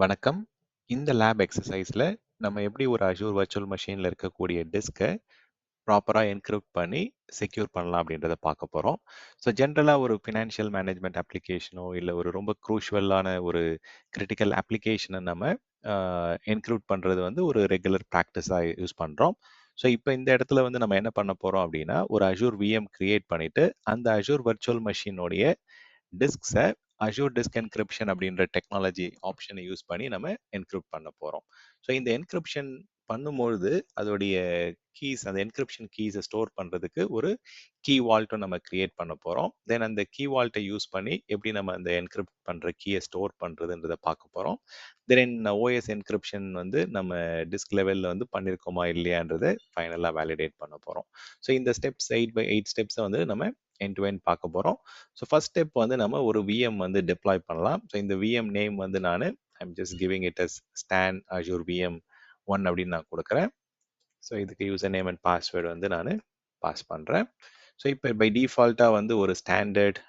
வணக்கம். இந்த லேப் எக்ஸர்சைஸ்ல நம்ம எப்படி ஒரு அஷூர் வர்ச்சுவல் மெஷின்ல இருக்கக்கூடிய டிஸ்கை ப்ராப்பரா என்கிரிப்ட் பண்ணி செக்யூர் பண்ணலாம் அப்படின்றத பார்க்க போறோம். ஸோ ஜென்ரலா ஒரு ஃபினான்ஷியல் மேனேஜ்மெண்ட் அப்ளிகேஷனோ இல்ல ஒரு ரொம்ப க்ரூஷியலான ஒரு கிரிட்டிக்கல் அப்ளிகேஷனை நம்ம என்கிரிப்ட் பண்றது வந்து ஒரு ரெகுலர் ப்ராக்டிஸா யூஸ் பண்றோம். ஸோ இப்போ இந்த இடத்துல வந்து நம்ம என்ன பண்ண போறோம் அப்படின்னா ஒரு அஷூர் விஎம் கிரியேட் பண்ணிட்டு அந்த அஷூர் வர்ச்சுவல் மெஷினோடைய டிஸ்க்ஸை அஷூர் டிஸ்க் என்கிரிப்ஷன் அப்படின்ற டெக்னாலஜி ஆப்ஷனை யூஸ் பண்ணி நம்ம என்கிரிப்ட் பண்ண போகிறோம். ஸோ இந்த என்கிரிப்ஷன் பண்ணும்பொழுது அதோடைய கீஸ், அந்த என்கிரிப்ஷன் கீஸை ஸ்டோர் பண்ணுறதுக்கு ஒரு கீ வால்ட்டும் நம்ம கிரியேட் பண்ண போகிறோம். தென் அந்த கீ வால்ட்டை யூஸ் பண்ணி எப்படி நம்ம அந்த என்கிரிப்ட் பண்ணுற கீயை ஸ்டோர் பண்ணுறதுன்றதை பார்க்க போகிறோம். தென் ஓஎஸ் என்கிரிப்ஷன் வந்து நம்ம டிஸ்க் லெவலில் வந்து பண்ணியிருக்கோமா இல்லையான்றதை ஃபைனலாக வேலிடேட் பண்ண போகிறோம். ஸோ இந்த ஸ்டெப்ஸ் 8x8 ஸ்டெப்ஸை வந்து நம்ம எண்ட் டு எண்ட் பார்க்க போகிறோம். ஸோ ஃபர்ஸ்ட் ஸ்டெப் வந்து நம்ம ஒரு விஎம் வந்து டிப்ளாய் பண்ணலாம். ஸோ இந்த விஎம் நேம் வந்து நான் I'm just giving it as stand Azure VM 1 அப்படின்னு நான் கொடுக்குறேன். ஸோ இதுக்கு யூசர் நேம் அண்ட் பாஸ்வேர்டு வந்து நான் பாஸ் பண்ணுறேன். ஸோ இப்போ பை டிஃபால்ட்டாக வந்து ஒரு ஸ்டாண்டர்ட்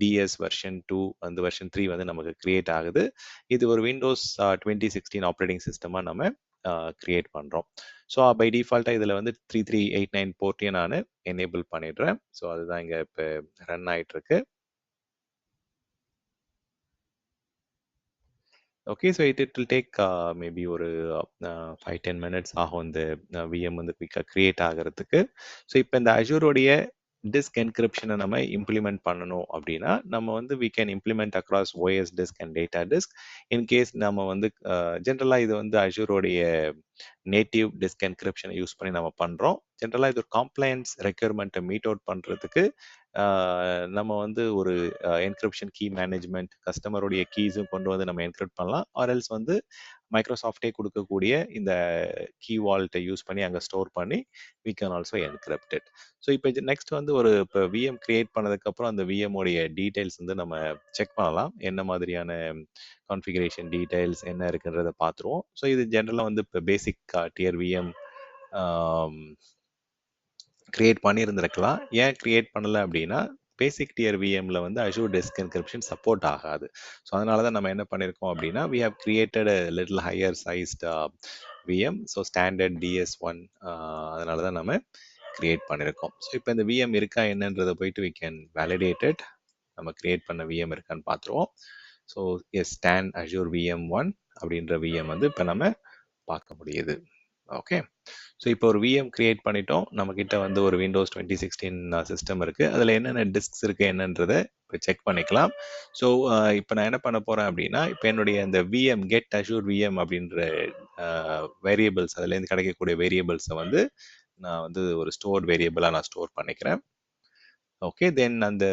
டிஎஸ் வெர்ஷன் 2 வந்து வெர்ஷன் 3 வந்து நமக்கு கிரியேட் ஆகுது. இது ஒரு விண்டோஸ் 2016 ஆப்ரேட்டிங் சிஸ்டமாக நம்ம கிரியேட் பண்ணுறோம். ஸோ பை டிஃபால்ட்டாக இதில் வந்து 3389 போர்ட்டையும் நான் எனேபிள் பண்ணிடுறேன். ஸோ அதுதான் இங்கே இப்போ ரன் ஆகிட்டு இருக்கு. Okay, so it will take maybe ஒரு 5-10 மினிட்ஸ் ஆகும் இந்த விஎம் வந்து குயிக்காக கிரியேட் ஆகிறதுக்கு. ஸோ இப்போ இந்த அஷூரோடைய டிஸ்க் என்கிரிப்ஷனை நம்ம இம்ப்ளிமெண்ட் பண்ணணும் அப்படின்னா நம்ம வந்து we can implement across OS disk and data disk. In case நம்ம வந்து ஜென்ரலாக இது வந்து அஷூரோடைய நேட்டிவ் டிஸ்க் என்கிரிப்ஷனை யூஸ் பண்ணி நம்ம பண்ணுறோம். ஜென்ரலாக இது ஒரு காம்ப்ளையன்ஸ் ரெக்யர்மெண்ட்டை மீட் அவுட் பண்ணுறதுக்கு நம்ம வந்து ஒரு என்கிரிப்ஷன் கீ மேனேஜ்மெண்ட் கஸ்டமருடைய கீஸும் கொண்டு வந்து நம்ம என்கிரிப்ட் பண்ணலாம். ஆர்எல்ஸ் வந்து மைக்ரோசாஃப்டே கொடுக்கக்கூடிய இந்த கீ வால்ட்டை யூஸ் பண்ணி அங்கே ஸ்டோர் பண்ணி we can also encrypt it. So இப்போ நெக்ஸ்ட் வந்து ஒரு இப்போ விஎம் கிரியேட் பண்ணதுக்கப்புறம் அந்த விஎம் உடைய டீடைல்ஸ் வந்து நம்ம செக் பண்ணலாம். என்ன மாதிரியான கான்ஃபிகரேஷன் டீடைல்ஸ் என்ன இருக்குன்றதை பார்த்துருவோம். ஸோ இது ஜென்ரலாக வந்து இப்போ பேசிக் டியர் விஎம் கிரியேட் பண்ணியிருந்திருக்கலாம். ஏன் கிரியேட் பண்ணலை அப்படின்னா பேசிக் டியர் விஎம்ல வந்து அஷூர் டிஸ்க் என்கிரிப்ஷன் சப்போர்ட் ஆகாது. ஸோ அதனால தான் நம்ம என்ன பண்ணியிருக்கோம் அப்படின்னா we have created little higher sized VM. So standard D S one அதனால தான் நம்ம கிரியேட் பண்ணியிருக்கோம். ஸோ இப்போ இந்த விஎம் இருக்கா என்னன்றதை போயிட்டு வி கேன் வேலிடேட்டட். நம்ம கிரியேட் பண்ண விஎம் இருக்கான்னு பார்த்துருவோம். So yes stand Azure VM 1 அப்படின்ற விஎம் வந்து இப்போ நம்ம பார்க்க முடியுது. ஓகே, ஸோ இப்போ ஒரு விஎம் கிரியேட் பண்ணிட்டோம். நம்மக்கிட்ட வந்து ஒரு விண்டோஸ் 2016 சிஸ்டம் இருக்குது. அதில் என்னென்ன டிஸ்க்ஸ் இருக்குது என்னன்றதை இப்போ செக் பண்ணிக்கலாம். ஸோ இப்போ நான் என்ன பண்ண போகிறேன் அப்படின்னா இப்போ என்னுடைய இந்த விஎம் கெட் அஷூர் விஎம் அப்படின்ற வேரியபிள்ஸ் அதுலேருந்து கிடைக்கக்கூடிய வேரியபிள்ஸை வந்து நான் வந்து ஒரு ஸ்டோர் வேரியபிளாக நான் ஸ்டோர் பண்ணிக்கிறேன். ஓகே, தென் அந்த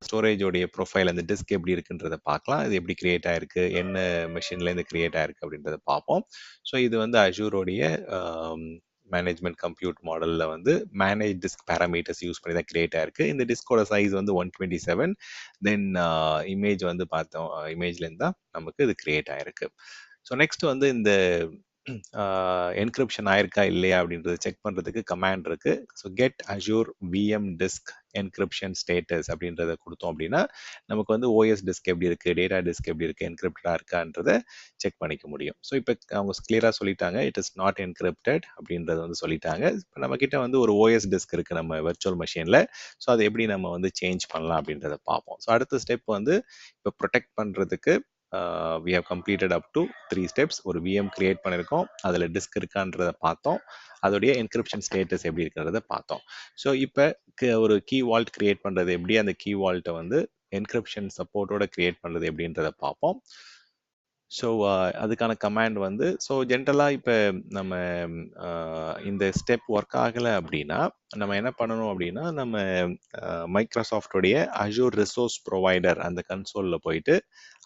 ஸ்டோரேஜோடைய ப்ரொஃபைல் அந்த டிஸ்க் எப்படி இருக்குன்றதை பார்க்கலாம். இது எப்படி கிரியேட் ஆயிருக்கு, என்ன மெஷின்லேருந்து கிரியேட் ஆயிருக்கு அப்படின்றத பார்ப்போம். ஸோ இது வந்து அஷூரோடைய மேனேஜ்மெண்ட் கம்ப்யூட் மாடலில் வந்து மேனேஜ் டிஸ்க் பேராமீட்டர்ஸ் யூஸ் பண்ணி தான் கிரியேட் ஆயிருக்கு. இந்த டிஸ்கோட சைஸ் வந்து 127. தென் இமேஜ் வந்து பார்த்தோம், இமேஜ்லேருந்து தான் நமக்கு இது கிரியேட் ஆயிருக்கு. ஸோ நெக்ஸ்ட் வந்து இந்த என்கிரிப்ஷன் ஆயிருக்கா இல்லையா அப்படின்றத செக் பண்ணுறதுக்கு கமாண்ட் இருக்கு. So get Azure VM disk encryption status அப்படின்றத கொடுத்தோம் அப்படின்னா நமக்கு வந்து ஓஎஸ் டிஸ்க் எப்படி இருக்கு, டேட்டா டிஸ்க் எப்படி இருக்கு, என்கிரிப்டடா இருக்கான்றத செக் பண்ணிக்க முடியும். ஸோ இப்போ அவங்க கிளியராக சொல்லிட்டாங்க இட் இஸ் நாட் என்கிரிப்டட் அப்படின்றத வந்து சொல்லிட்டாங்க. இப்போ நம்ம கிட்ட வந்து ஒரு ஓஎஸ் டிஸ்க் இருக்கு நம்ம வெர்ச்சுவல் மெஷினில். ஸோ அதை எப்படி நம்ம வந்து சேஞ்ச் பண்ணலாம் அப்படின்றத பார்ப்போம். ஸோ அடுத்த ஸ்டெப் வந்து இப்போ ப்ரொடெக்ட் பண்ணுறதுக்கு we have completed up to 3 steps. ஒரு விஎம் கிரியேட் பண்ணியிருக்கோம், அதில் டிஸ்க் இருக்கான்றதை பார்த்தோம், அதோடைய என்கிரிப்ஷன் ஸ்டேட்டஸ் எப்படி இருக்கிறத பார்த்தோம். ஸோ இப்போ ஒரு கீ வால்ட் கிரியேட் பண்ணுறது எப்படி, அந்த கீ வால்ட்டை வந்து என்கிரிப்ஷன் சப்போர்ட்டோட கிரியேட் பண்ணுறது எப்படின்றத பார்ப்போம். ஸோ அதுக்கான கமாண்ட் வந்து ஸோ ஜென்ரலாக இப்போ நம்ம இந்த ஸ்டெப் ஒர்க் ஆகலை அப்படின்னா நம்ம என்ன பண்ணணும் அப்படின்னா நம்ம மைக்ரோசாஃப்டோடைய அஷூர் ரிசோர்ஸ் ப்ரொவைடர் அந்த கன்சோலில் போயிட்டு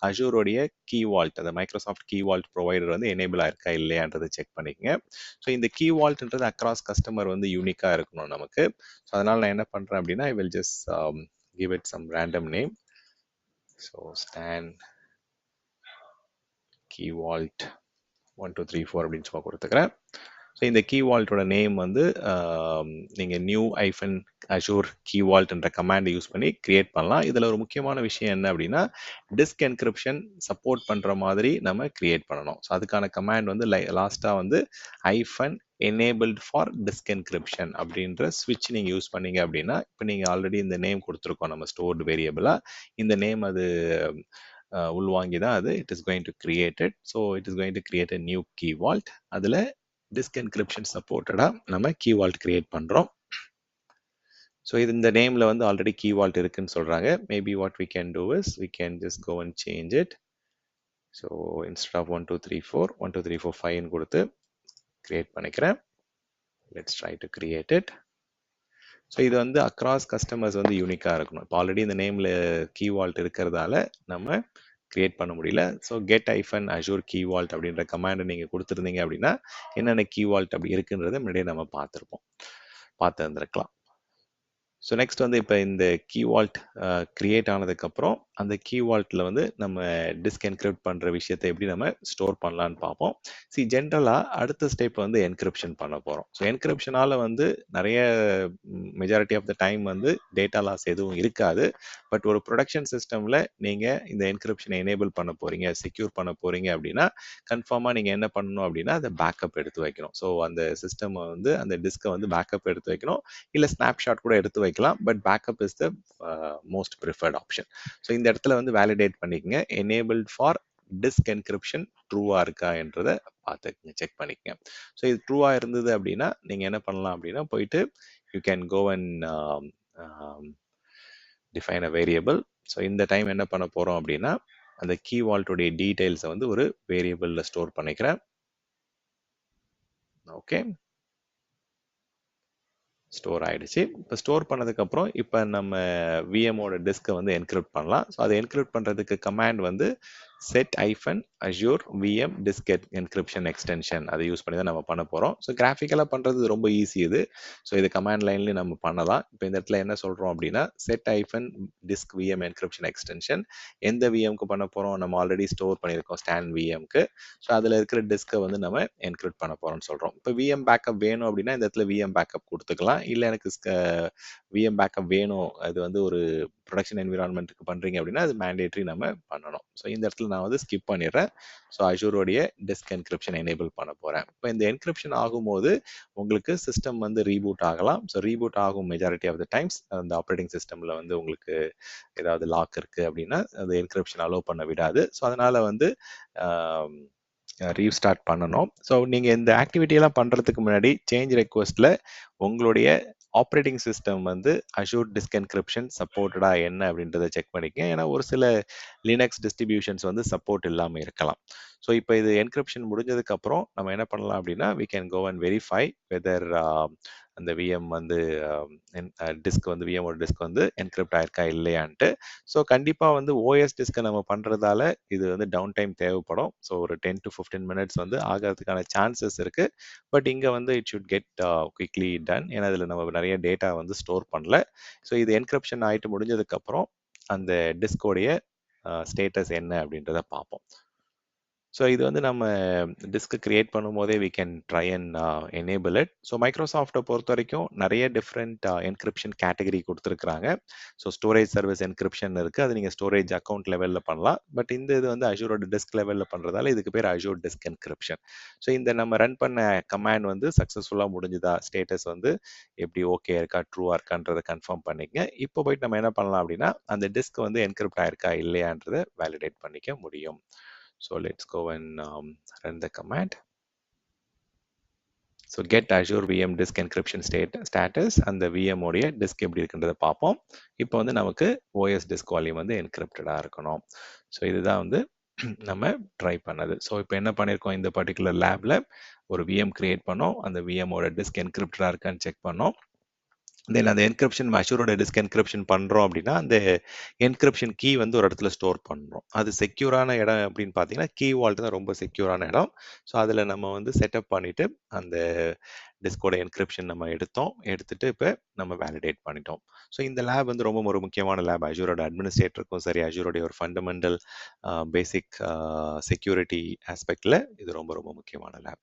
அஷூரோடைய கீ வால்ட், அந்த மைக்ரோசாஃப்ட் கீ வால்ட் ப்ரொவைடர் வந்து எனேபிள் ஆயிருக்கா இல்லையான்றதை செக் பண்ணிக்கங்க. ஸோ இந்த கீ வால்ட்ன்றது அக்ராஸ் கஸ்டமர் வந்து யூனிக்காக இருக்கணும் நமக்கு. ஸோ அதனால் நான் என்ன பண்ணுறேன் அப்படின்னா I will just give it some random name. So stand key vault 1 2 3 4 அப்படின்னு சும்மா கொடுத்துக்கிறேன். ஸோ இந்த கீ வால்ட்டோட நேம் வந்து நீங்கள் நியூ ஐஃபன் அஷூர் கீ வால்ட்ன்ற கமாண்டை யூஸ் பண்ணி கிரியேட் பண்ணலாம். இதில் ஒரு முக்கியமான விஷயம் என்ன அப்படின்னா டிஸ்க் என்கிரிப்ஷன் சப்போர்ட் பண்ணுற மாதிரி நம்ம கிரியேட் பண்ணணும். ஸோ அதுக்கான கமாண்ட் வந்து லாஸ்ட்டாக வந்து ஐஃபன் enabled ஃபார் டிஸ்க் என்கிரிப்ஷன் அப்படின்ற ஸ்விட்ச் நீங்கள் யூஸ் பண்ணீங்க அப்படின்னா இப்போ நீங்கள் ஆல்ரெடி இந்த நேம் கொடுத்துருக்கோம் நம்ம ஸ்டோர்டு வேரியபிளாக இந்த நேம் அது உள்வாங்கி தான் அது it is going to create it. So it is going to create a new key vault. அதில் டிஸ்க் என்கிரிப்ஷன் சப்போர்ட்டடாக நம்ம கீ வால்ட் கிரியேட் பண்ணுறோம். ஸோ இது இந்த நேமில் வந்து ஆல்ரெடி கீ வால்ட் இருக்குன்னு சொல்கிறாங்க. Maybe what we can do is we can just go and change it. So instead of 1 2 3 4 1 2 3 4 5 கொடுத்து கிரியேட் பண்ணிக்கிறேன். Let's try to create it. So இது வந்து அக்ராஸ் கஸ்டமர்ஸ் வந்து யூனிக்காக இருக்கணும். இப்போ ஆல்ரெடி இந்த நேமில் கீ வால்ட் இருக்கிறதால நம்ம கிரியேட் பண்ண முடியல. So get hyphen Azure key vault அப்படின்ற கமாண்டை நீங்கள் கொடுத்துருந்தீங்க அப்படின்னா என்னென்ன கீ வால்ட் அப்படி இருக்குன்றதை முன்னாடியே நம்ம பார்த்து இருந்திருக்கலாம். ஸோ நெக்ஸ்ட் வந்து இப்போ இந்த கீ வால்ட் கிரியேட் ஆனதுக்கப்புறம் அந்த கீ வால்ட்டில் வந்து நம்ம டிஸ்க் என்கிரிப்ட் பண்ணுற விஷயத்தை எப்படி நம்ம ஸ்டோர் பண்ணலான்னு பார்ப்போம். ஜென்ரலாக அடுத்த ஸ்டெப் வந்து என்கிரிப்ஷன் பண்ண போகிறோம். ஸோ என்கிரிப்ஷனால் வந்து நிறைய மெஜாரிட்டி ஆஃப் த டைம் வந்து டேட்டா லாஸ் எதுவும் இருக்காது. பட் ஒரு ப்ரொடக்ஷன் சிஸ்டமில் நீங்கள் இந்த என்கிரிப்ஷனை எனேபிள் பண்ண போகிறீங்க, செக்யூர் பண்ண போகிறீங்க அப்படின்னா கன்ஃபார்மாக நீங்கள் என்ன பண்ணணும் அப்படின்னா அதை பேக்கப் எடுத்து வைக்கணும். ஸோ அந்த சிஸ்டம் வந்து அந்த டிஸ்கை வந்து பேக்கப் எடுத்து வைக்கணும். இல்லை ஸ்னாப்ஷாட் கூட எடுத்து வைக்கலாம். But backup is the most preferred option. So இந்த இடத்துல வந்து வேலிடேட் பண்ணிக்கங்க எனேபிள்ட் ஃபார் டிஸ்க் என்கிரிப்ஷன் ட்ரூவா இருக்கா என்றதை பார்த்துக்கங்க, செக் பண்ணிக்கங்க. ஸோ இது ட்ரூவா இருந்தது அப்படின்னா நீங்க என்ன பண்ணலாம் அப்படின்னா போயிட்டு you can go and define a variable. So இந்த டைம் என்ன பண்ண போறோம் அப்படின்னா அந்த கீ வால்ட்டுடைய டீடைல்ஸை வந்து ஒரு வேரியபிள்ல ஸ்டோர் பண்ணிக்கிறேன். ஓகே, ஸ்டோர் ஆயிடுச்சு. இப்போ ஸ்டோர் பண்ணதுக்கப்புறம் இப்போ நம்ம விஎமோட டிஸ்கை வந்து என்கிரிப்ட் பண்ணலாம். ஸோ அதை என்கிரிப்ட் பண்ணுறதுக்கு கமாண்ட் வந்து set hyphen Azure VM disk encryption extension அதை யூஸ் பண்ணி தான் நம்ம பண்ண போகிறோம். ஸோ கிராஃபிக்கலாக பண்ணுறது ரொம்ப ஈஸி இது. ஸோ இது கமாண்ட் லைன்லேயும் நம்ம பண்ணலாம். இப்போ இந்த இடத்துல என்ன சொல்கிறோம் அப்படின்னா செட் ஐஃபன் டிஸ்க் விஎம் என்கிரிப்ஷன் எக்ஸ்டென்ஷன் எந்த விஎம்க்கு பண்ண போகிறோம், நம்ம ஆல்ரெடி ஸ்டோர் பண்ணியிருக்கோம் ஸ்டாண்ட் விஎம்க்கு. ஸோ அதில் இருக்கிற டிஸ்கை வந்து நம்ம என்கிரிப்ட் பண்ண போகிறோம்னு சொல்கிறோம். இப்போ விஎம் பேக்கப் வேணும் அப்படின்னா இந்த இடத்துல விஎம் பேக்கப் கொடுத்துக்கலாம். இல்லை எனக்கு விஎம் பேக்கப் வேணும், அது வந்து ஒரு ப்ரொடக்ஷன் என்விரான்மெண்ட்டுக்கு பண்ணுறீங்க அப்படின்னா அது மேண்டேட்ரி நம்ம பண்ணணும். ஸோ இந்த இடத்துல நான் வந்து ஸ்கிப் பண்ணிடுறேன். ஸோ அஷூரோடைய டிஸ்க் என்கிரிப்ஷன் எனேபிள் பண்ண போகிறேன். இப்போ இந்த என்கிரிப்ஷன் ஆகும்போது உங்களுக்கு சிஸ்டம் வந்து ரீபூட் ஆகலாம். ஸோ ரீபூட் ஆகும் மெஜாரிட்டி ஆஃப் த டைம்ஸ் அந்த ஆப்ரேட்டிங் சிஸ்டமில் வந்து உங்களுக்கு ஏதாவது லாக் இருக்குது அப்படின்னா அது என்கிரிப்ஷன் அலோவ் பண்ண விடாது. ஸோ அதனால் வந்து ரீஸ்டார்ட் பண்ணணும். ஸோ நீங்கள் இந்த ஆக்டிவிட்டியெல்லாம் பண்ணுறதுக்கு முன்னாடி சேஞ்ச் ரெக்வஸ்ட்டில் உங்களுடைய ஆப்ரேட்டிங் சிஸ்டம் வந்து அஷூர் டிஸ்க் என்கிரிப்ஷன் சப்போர்ட்டடா என்ன அப்படின்றத செக் பண்ணிக்கங்க. ஏன்னா ஒரு சில லினக்ஸ் டிஸ்ட்ரிபியூஷன்ஸ் வந்து சப்போர்ட் இல்லாமல் இருக்கலாம். ஸோ இப்போ இது என்கிரிப்ஷன் முடிஞ்சதுக்கு அப்புறம் நம்ம என்ன பண்ணலாம் அப்படின்னா we can go and verify whether அந்த விஎம் வந்து டிஸ்க் வந்து விஎமோட டிஸ்க் வந்து என்கிரிப்ட் ஆயிருக்கா இல்லையான்ட்டு. ஸோ கண்டிப்பாக வந்து ஓஎஸ் டிஸ்கை நம்ம பண்ணுறதால இது வந்து டவுன் டைம் தேவைப்படும். ஸோ ஒரு 10 to 15 மினிட்ஸ் வந்து ஆகிறதுக்கான சான்சஸ் இருக்கு. பட் இங்கே வந்து it should get quickly done. ஏன்னா இதில் நம்ம நிறைய டேட்டா வந்து ஸ்டோர் பண்ணல. ஸோ இது என்கிரிப்ஷன் ஆகிட்டு முடிஞ்சதுக்கப்புறம் அந்த டிஸ்கோடைய ஸ்டேட்டஸ் என்ன அப்படின்றத பார்ப்போம். ஸோ இது வந்து நம்ம டிஸ்க் கிரியேட் பண்ணும்போதே we can try and enable it. So மைக்ரோசாஃப்ட்டை பொறுத்த வரைக்கும் நிறைய டிஃப்ரெண்ட் என்கிரிப்ஷன் கேட்டகரி கொடுத்துருக்குறாங்க. ஸோ ஸ்டோரேஜ் சர்வீஸ் என்கிரிப்ஷன் இருக்குது, அது நீங்கள் ஸ்டோரேஜ் அக்கௌண்ட் லெவலில் பண்ணலாம். பட் இந்த இது வந்து அஷூரோட டிஸ்க் லெவலில் பண்ணுறதால இதுக்கு பேர் அஷூர் டிஸ்க் என்கிரிப்ஷன். ஸோ இந்த நம்ம ரன் பண்ண கமாண்ட் வந்து சக்ஸஸ்ஃபுல்லாக முடிஞ்சுதா, ஸ்டேட்டஸ் வந்து எப்படி ஓகே இருக்கா ட்ரூவாக இருக்கான்றதை கன்ஃபார்ம் பண்ணிக்கங்க. இப்போ போயிட்டு நம்ம என்ன பண்ணலாம் அப்படின்னா அந்த டிஸ்க் வந்து என்கிரிப்ட் ஆயிருக்கா இல்லையான்றதை வேலிடேட் பண்ணிக்க முடியும். So let's go and run the command. So get Azure VM disk encryption status and the VM உடைய disk எப்படி இருக்குன்றதை பார்ப்போம். இப்போ வந்து நமக்கு OS disk volume வந்து என்கிரிப்டடாக இருக்கணும். ஸோ இதுதான் வந்து நம்ம ட்ரை பண்ணது. ஸோ இப்போ என்ன பண்ணியிருக்கோம், இந்த பர்டிகுலர் லேப்ல ஒரு VM கிரியேட் பண்ணோம், அந்த VMோட டிஸ்க் என்கிரிப்டடாக இருக்கான்னு செக் பண்ணோம். தென் அந்த என்கிரிப்ஷன் அஷூரோட டிஸ்க் என்கிரிப்ஷன் பண்ணுறோம் அப்படின்னா அந்த என்கிரிப்ஷன் கீ வந்து ஒரு இடத்துல ஸ்டோர் பண்ணுறோம். அது செக்யூரான இடம் அப்படின்னு பார்த்தீங்கன்னா கீ வால்ட் தான் ரொம்ப செக்யூரான இடம். ஸோ அதில் நம்ம வந்து செட்டப் பண்ணிவிட்டு அந்த டிஸ்கோட என்கிரிப்ஷன் நம்ம எடுத்துட்டு இப்போ நம்ம வேலிடேட் பண்ணிட்டோம். ஸோ இந்த லேப் வந்து ரொம்ப ஒரு முக்கியமான லேப். அஷூரோட அட்மினிஸ்ட்ரேட்டருக்கும் சரி, அஷூரோடைய ஒரு ஃபண்டமெண்டல் பேசிக் செக்யூரிட்டி ஆஸ்பெக்டில் இது ரொம்ப ரொம்ப முக்கியமான லேப்.